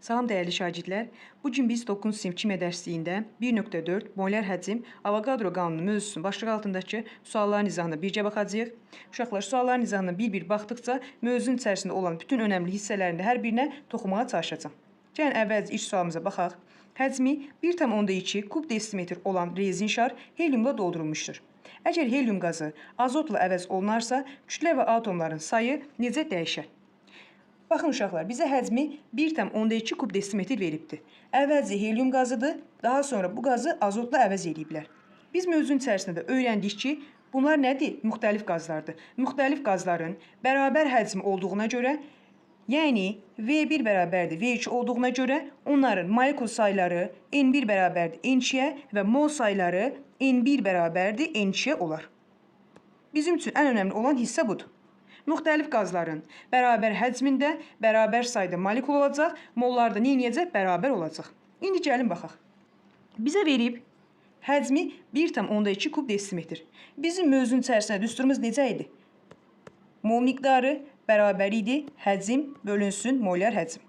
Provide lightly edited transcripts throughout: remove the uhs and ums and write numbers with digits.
Salam dəyərli şagirdlər. Bu gün biz 9-cu sinif kimya dərsliyində 1.4 molar həcm Avogadro qanunu mövzusunun başlığı altındakı sualların izahına birgə baxacağıq. Uşaqlar, sualların izahına bir-bir baxdıqca mövzunun içərisində olan bütün önəmli hissələrində hər birinə toxunmağa çalışacağam. Gəlin əvvəlcə ilk sualımıza baxaq. Həcmi 1,2 kub desimetr olan rezin şar helyumla doldurulmuşdur. Əgər helyum qazı azotla əvəz olunarsa, kütlə və atomların sayı necə dəyişər? Baxın uşaqlar, bizə həcmi 1,2 kub desimetr veribdir. Əvvəlcə helyum qazıdır, daha sonra bu qazı azotla əvəz ediblər. Biz mövzunun içərisində də öyrəndik ki, bunlar nədir? Müxtəlif qazlardır. Müxtəlif qazların bərabər həcmi olduğuna görə, yəni V1 bərabərdir V2 olduğuna görə onların molekul sayları N1 bərabərdir N2-yə və mol sayları N1 bərabərdir N2-yə olar. Bizim üçün ən önəmli olan hissə budur. Müxtəlif qazların bərabər həcmində, bərabər sayda molekul olacaq, mollarda nə edəcək? Bərabər olacaq. İndi gəlin baxaq. Bizə verib həcmi 1,2 kub desimetr. Bizim mövzunun içərisində düsturumuz necə idi? Mol miqdarı bərabər idi, həcm bölünsün molar həcm.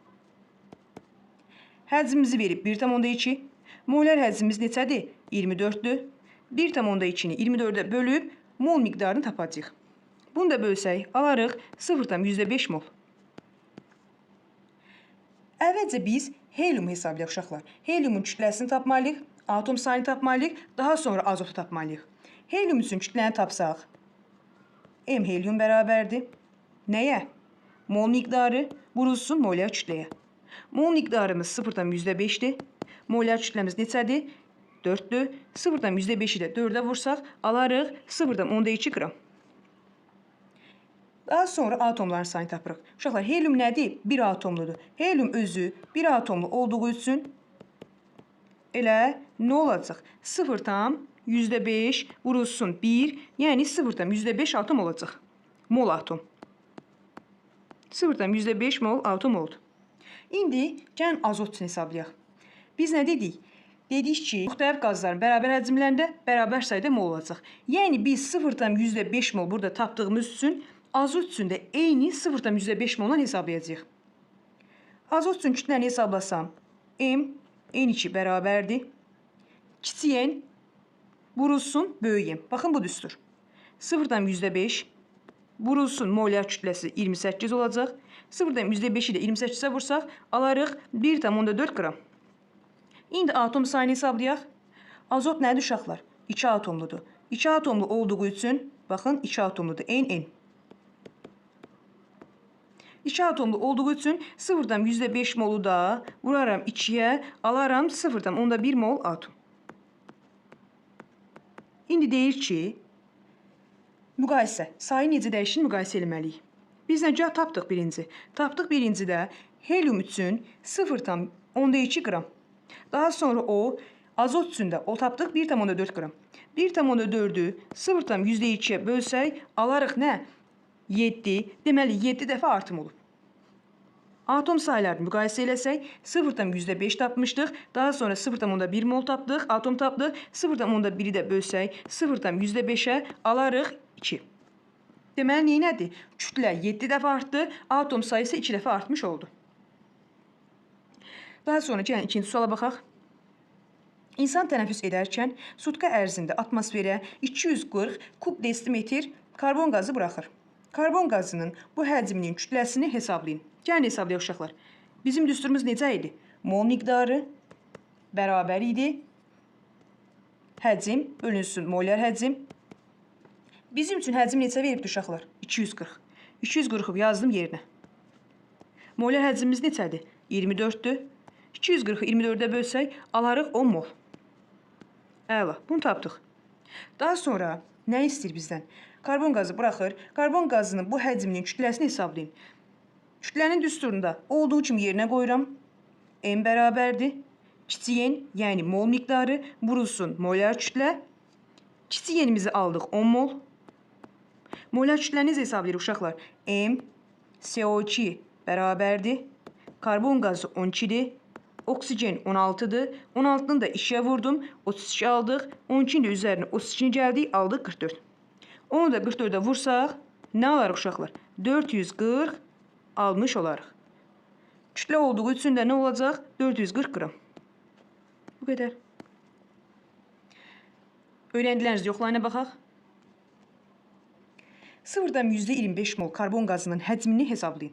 Həcmimizi verib 1,2. Molar həcmimiz neçədir? 24-dür. 1,2-ni 24-ə bölüb mol miqdarını tapacağıq. Bunu da bölsək, alarıq 0,5 mol. Əvvəlcə biz helyumu hesablayaq uşaqlar. Helyumun kütləsini tapmalıyıq, atom sayını tapmalıyıq, daha sonra azotu tapmalıyıq. Helyum üçün kütləni tapsaq, M helyum bərabərdir. Nəyə? Mol miqdarı vurulsun molar kütləyə. Mol miqdarımız 0,5-dir. Molar kütləmiz neçədir? 4-dür. 0,5-i də 4-ə vursaq, alarıq 0,2 qram. Daha sonra atomların sayını tapırıq. Uşaqlar, helyum nədir? Bir atomludur. Helyum özü bir atomlu olduğu üçün elə nə olacaq? 0,5 vurulsun 1, yəni 0,5 atom olacaq. Mol atom. 0,5 mol atom oldu. İndi gəlin azot üçün hesablayaq. Biz nə dedik? Dedik ki, müxtəlif qazların bərabər həcmlərində bərabər sayda mol olacaq. Yəni biz 0,5 mol burada tapdığımız üçün azot üçün də eyni 0,5 moldan hesablayacağıq. Azot üçün kütləni hesablasam, M, N2 bərabərdir. Kiçik N vurulsun böyük M. Baxın bu düstur. 0,5 vurulsun molar kütləsi 28 olacaq. 0,5-i də 28-ə vursaq, alarıq 1,4 qram. İndi atom sayını hesablayaq. Azot nədir uşaqlar? 2 atomludur. 2 atomlu olduğu üçün, baxın 2 atomludur. N. 2 atomlu olduğu üçün 0,5 molu da vuraram 2-yə, alaram 0,1 mol atom. İndi deyir ki, müqayisə. Sayı necə dəyişir müqayisə eləməliyik. Biz necə tapdıq birinci? Tapdıq birincidə helyum üçün 0,2 qram. Daha sonra o, azot üçün də o tapdıq 1,4 qram. 1,4-ü 0,2-yə bölsək, alarıq nə? 7. Deməli, 7 dəfə artım olub. Atom saylarını müqayisə eləsək, 0,5 tapmışdıq. Daha sonra 0,1 mol tapdıq, atom tapdıq. 0,1-i də bölsək, 0,5-ə alarıq 2. Deməli, nədir? Kütlə 7 dəfə artdı, atom sayısı 2 dəfə artmış oldu. Daha sonra gəlin ikinci suala baxaq. İnsan tənəffüs edərkən sutka ərzində atmosferə 240 kub desimetr karbon qazı buraxır. Karbon qazının bu həcminin kütləsini hesablayın. Gəlin hesablayaq uşaqlar. Bizim düsturumuz necə idi? Mol miqdarı bərabər idi. Həcm bölünsün molar həcm. Bizim üçün həcm neçə veribdir uşaqlar? 240. 240-ı yazdım yerinə. Molar həcmimiz neçədir? 24-dür. 240-ı 24-ə bölsək, alarıq 10 mol. Əla, bunu tapdıq. Daha sonra nə istəyir bizdən? Karbon qazı buraxır. Karbon qazının bu həcminin kütləsini hesablayın. Kütlənin düsturunda olduğu kimi yerinə qoyuram. M bərabərdir. Kiçik N, yəni mol miqdarı vurulsun molar kütlə. Kiçik N-imizi aldıq 10 mol. Molar kütlənizi hesablayırıq uşaqlar. M, CO2 bərabərdir. Karbon qazı 12-dir. Oksigen 16-dır. 16-nı da 2-yə vurdum. 32 aldıq. 12-ni də üzərinə 32-ni gəldik. Aldıq 44. Onu da 44-ə vursaq, nə alarıq uşaqlar? 440 almış olarıq. Kütle olduğu için de ne olacak? 440 gram. Bu kadar. Öğrendilərinizi yoxlayına baxaq. Sıfırdan %25 mol karbon qazının həcmini hesablayın.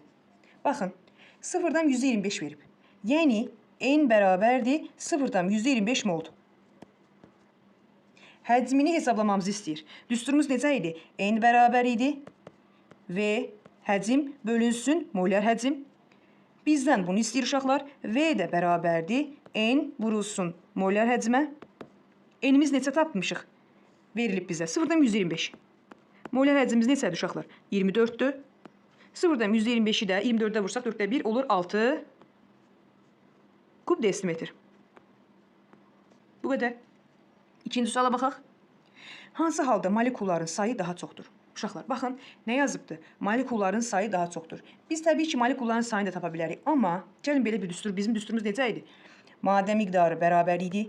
Baxın, sıfırdan %25 verib. Yəni, N bərabərdir, sıfırdan %25 moldur. Həcmini hesablamamızı istəyir. Düsturumuz necə idi? N bərabər idi və həcm bölünsün molar həcm. Bizdən bunu istəyir uşaqlar. V də bərabərdir. N vurulsun molar həcmə. N'imiz neçə tapmışıq? Verilib bizə. Sıfırdan 125. Molar həcmimiz neçədir uşaqlar? 24'dür. Sıfırdan 125'i də 24'də vursak 4'də 1 olur 6 kub desimetr. Bu qədər. İkinci suala baxaq. Hansı halda molekulların sayı daha çoxdur? Uşaqlar, baxın, nə yazıbdır? Molekulların sayı daha çoxdur. Biz təbii ki, molekulların sayını da tapa bilərik. Amma, gəlin belə bir düstur. Bizim düsturumuz necə idi? Maddə miqdarı bərabər idi.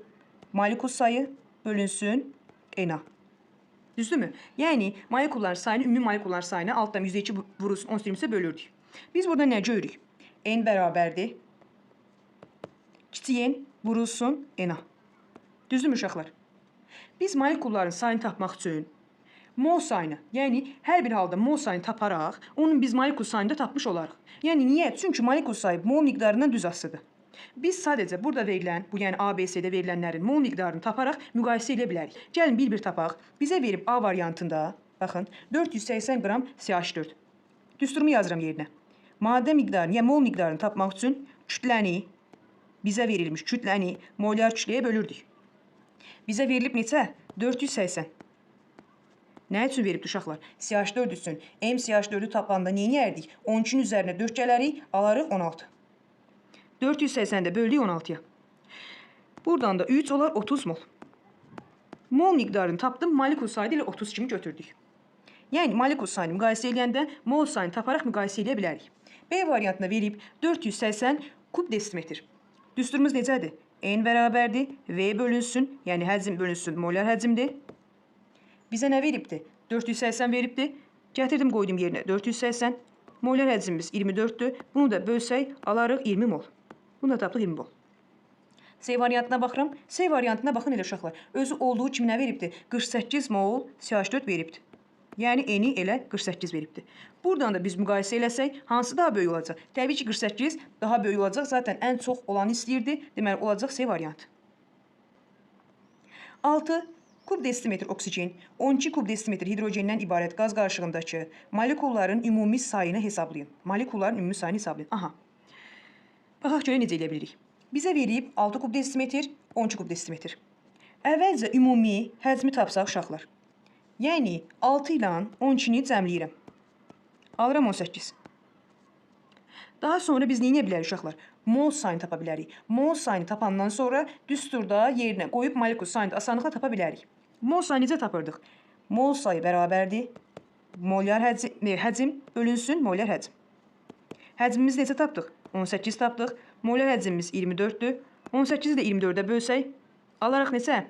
Molekul sayı bölünsün N-a. Düzdürmü? Yəni, molekulların sayını, ümumi molekulların sayını altdan %2 vurulsun 10 20'sə bölürdük. Biz burada nə görürük? N bərabərdir. Kiçik N vurulsun N-a. Düzdürmü uşaqlar? Biz molekulların sayını tapmaq üçün mol sayını, yəni hər bir halda mol sayını taparaq, onun biz molekul sayını da tapmış olarıq. Yəni niyə? Çünki molekul sayı mol miqdarından düz asılıdır. Biz sadəcə burada verilən, bu yəni ABC'də verilənlərin mol miqdarını taparaq müqayisə edə bilərik. Gəlin bir tapaq. Bizə verib A variantında, baxın, 480 qram CH4. Düsturumu yazıram yerinə. Maddə miqdarını, yəni mol miqdarını tapmaq üçün kütləni, bizə verilmiş kütləni molar kütləyə bölürdük. Bizə verilib neçə? 480. Nə üçün veribdir uşaqlar? CH4 üçün MCH4'ü tapanda nə edərdik? 13'ün üzərinə 4 gələrik, alarıq 16. 480'də böldük 16'ya. Buradan da 3 olar 30 mol. Mol miqdarını tapdım, molekul sayı ilə 30 kimi götürdük. Yəni molekul sayını müqayisə edəndə mol sayını taparaq müqayisə edə bilərik. B variantına verib 480 kub desimetr. Düsturumuz necədir? N bərabərdir, V bölünsün, yəni həcm bölünsün molar həcmdir. Bizə nə veribdir? 480 veribdir. Gətirdim, qoydum yerinə 480. Molar həcmimiz 24'dür. Bunu da bölsək, alarıq 20 mol. Bunu da tapdıq 20 mol. C variantına baxıram. C variantına baxın elə uşaqlar. Özü olduğu kimi nə veribdir? 48 mol CH4 veribdir. Yəni N-i elə 48 veribdir. Buradan da biz müqayisə eləsək, hansı daha böyük olacaq? Təbii ki, 48 daha böyük olacaq. Zaten ən çox olanı istəyirdi. Deməli, olacaq C variantı. 6. Kub desimetr oksigen, 12 kub desimetr hidrogendən ibarət qaz qarışığındakı molekulların ümumi sayını hesablayın. Molekulların ümumi sayını hesablayın. Aha. Baxaq görə necə edə bilirik? Bizə verib 6 kub desimetr, 12 kub desimetr. Əvvəlcə ümumi həcmi tapsaq uşaqlar. Yəni 6 ilə 12'ni cəmləyirəm. Alıram 18. Daha sonra biz nə bilərik uşaqlar? Mol sayını tapa bilərik. Mol sayını tapandan sonra düsturda yerinə qoyub molekul sayını da asanlıqla tapa bilərik. Mol sayını necə tapırdıq? Mol sayı bərabərdir. Molar həcm bölünsün molar həcm. Həcmimiz necə tapdıq? 18 tapdıq. Molar həcmimiz 24'dür. 18'i də 24'ə bölsək, alaraq neçə?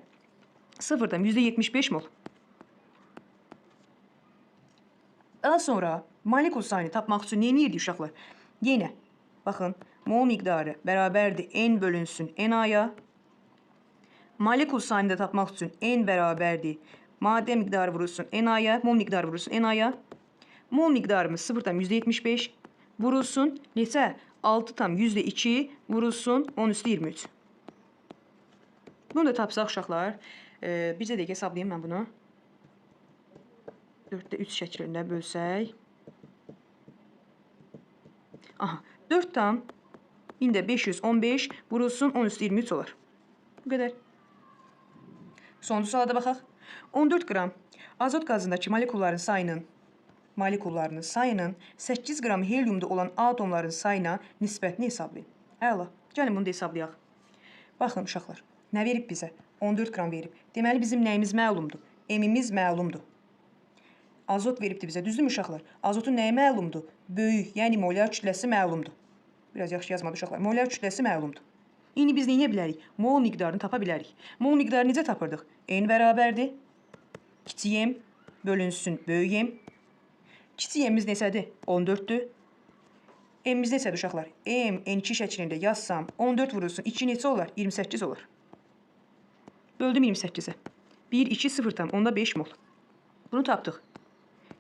0'dan %75 mol. Daha sonra molekul sayını tapmaq üçün nə edirdik uşaqlar? Yenə, baxın, mol miqdarı bərabərdir N bölünsün NA-ya. Molekul sayını da tapmaq üçün N bərabərdir. Maddə miqdarı vurulsun NA-ya, mol miqdarı vurulsun NA-ya. Mol miqdarımız 0'dan %75 vurulsun neçə? 6'dan %2 vurulsun 10 üstü 23. Bunu da tapsaq uşaqlar. Bizə də hesablayayım mən bunu. 4'də 3 şəklində bölsək. Aha, 4'dan indi 515 vurulsun 10 üstü 23 olar. Bu qədər. Sonuncu suala da baxaq. 14 qram azot qazındakı molekullarının sayının 8 qram helyumda olan atomların sayına nisbətini hesablayın. Əla. Gəlin bunu da hesablayaq. Baxın uşaqlar. Nə verib bizə? 14 qram verib. Deməli bizim nəyimiz məlumdur? M-imiz məlumdur. Azot veribdir bizə. Düzdürmü uşaqlar? Azotun nəyi məlumdur? Böyük, yəni molar kütləsi məlumdur. Biraz yaxşı yazmadı uşaqlar. Molar kütləsi məlumdur. İndi biz nə bilərik? Mol miqdarını tapa bilərik. Mol miqdarını necə tapırdıq? N bərabərdir. Kiçik M bölünsün böyük M. Kiçik M'imiz neçədir? 14'dür. M-imiz neçədir uşaqlar? M N2 şəklində yazsam 14 vurulsun 2 neçə olar? 28 olar. Böldüm 28-ə. 1, 2, 0,5 mol. Bunu tapdıq.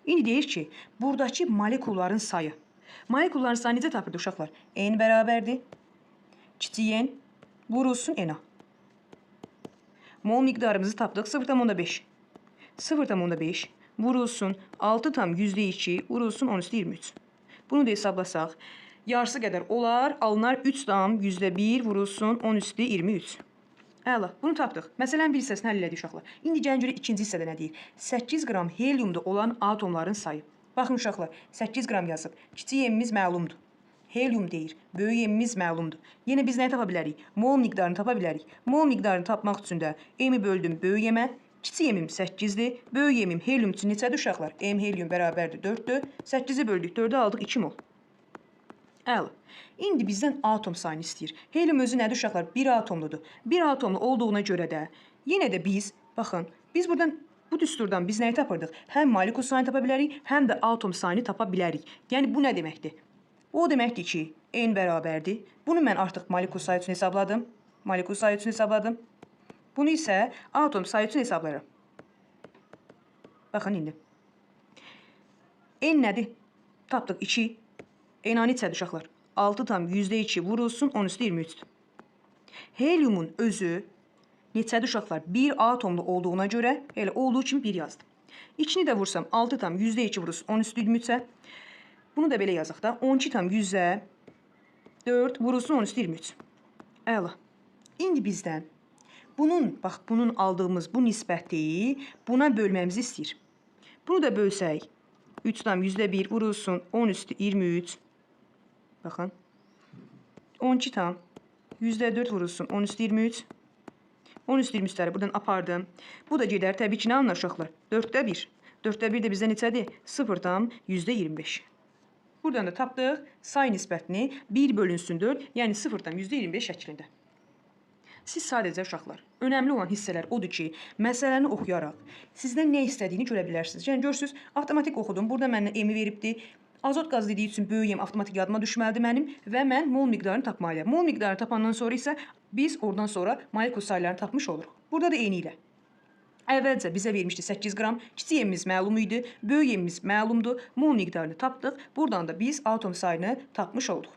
İndi deyir ki, buradakı molekulların sayı. Molekulların sayı necə tapırdı uşaqlar? N bərabərdir. Kiçik n vurulsun n-a. Mol miqdarımızı tapdıq 0,5. 0,5 vurulsun 6,2 vurulsun 10^23. Bunu da hesablasaq, yarısı qədər olar, alınar 3,1 vurulsun 10^23. Əla, bunu tapdıq. Məsələn, bir hissəsini həll elədik uşaqlar. İndi gəlin görə ikinci hissədə nə deyir? 8 qram helyumda olan atomların sayı. Baxın uşaqlar, 8 qram yazıb. Kiçik m-imiz məlumdur. Helyum deyir, böyük m-imiz məlumdur. Yenə biz nəyi tapa bilərik? Mol miqdarını tapa bilərik. Mol miqdarını tapmaq üçün də m-i böldüm böyük m-ə. Kiçik m-im 8-dir, böyük m-im helyum üçün neçədir uşaqlar? M helyum bərabərdir 4-dür. 8-i böldük 4-ə aldıq 2 mol. Əla. İndi bizdən atom sayını istəyir. Helyum özü nədir uşaqlar? Bir atomludur. Bir atomlu olduğuna görə də yenə də biz, baxın, biz buradan bu düsturdan biz nəyi tapırdıq? Həm molekul sayını tapa bilərik, həm də atom sayını tapa bilərik. Yəni bu nə deməkdir? O deməkdir ki, n bərabərdir. Bunu mən artıq molekul sayı üçün hesabladım. Molekul sayı üçün hesabladım. Bunu isə atom sayı üçün hesablayıram. Baxın indi. N nədir? Tapdıq 2. N-a neçədir uşaqlar? 6,2 vurulsun 10^23. Helyumun özü neçədir uşaqlar? Bir atomlu olduğuna görə elə olduğu kimi 1 yazdım. 2-ni də vursam 6,2 vurulsun 10^23. Bunu da belə yazaq da 12,4 vurulsun 10^23. Əla. İndi bizdən bunun aldığımız bu nisbəti buna bölməmizi istəyir. Bunu da bölsək 3,1 vurulsun 10^23. Baxın. 12,4 vurulsun 10^23. 10^23'ləri buradan apardım. Bu da gedər təbii ki nə alınır uşaqlar? 4də 1. 4də 1 də bizdə neçədir? 0,25. Buradan da tapdıq say nisbətini 1 bölünsün 4, yəni 0,25 şəklində. Siz sadəcə uşaqlar, önəmli olan hissələr odur ki, məsələni oxuyaraq sizdən nə istədiyini görə bilərsiniz. Yəni görürsünüz, avtomatik oxudum. Burada məndən m-i veribdi. Azot qazı dediyi üçün böyük m avtomatik yadıma düşməlidir mənim və mən mol miqdarını tapmalıyam. Mol miqdarını tapandan sonra isə biz oradan sonra molekul saylarını tapmış oluruq. Burada da eni ilə. Əvvəlcə bizə vermişdi 8 qram, kiçik m-imiz məlum idi, böyük m-imiz məlumdur, mol miqdarını tapdıq, buradan da biz atom sayını tapmış olduq.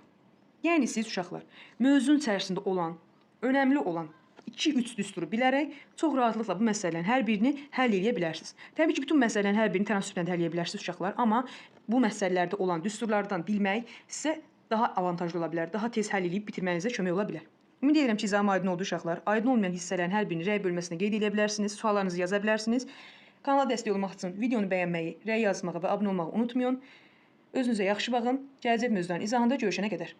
Yəni siz uşaqlar, mövzunun içərisində olan, önəmli olan 2-3 düsturu bilərək çox rahatlıqla bu məsələlərin hər birini həll edə bilərsiniz. Təbii ki, bütün məsələlərin hər birini tənassüblə həll edə bilərsiniz uşaqlar, amma bu məsələlərdə olan düsturlardan bilmək sizə daha avantajlı ola bilər, daha tez həll edib bitirmənizə kömək ola bilər. Ümid edirəm ki, izahım aydın oldu uşaqlar. Aydın olmayan hissələrin hər birini rəy bölməsinə qeyd edə bilərsiniz, suallarınızı yaza bilərsiniz. Kanala dəstək olmaq üçün videonu bəyənməyi, rəy yazmağı və abunə olmağı unutmayın. Özünüzə yaxşı baxın. Gələcək mövzuların izahında görüşənə qədər.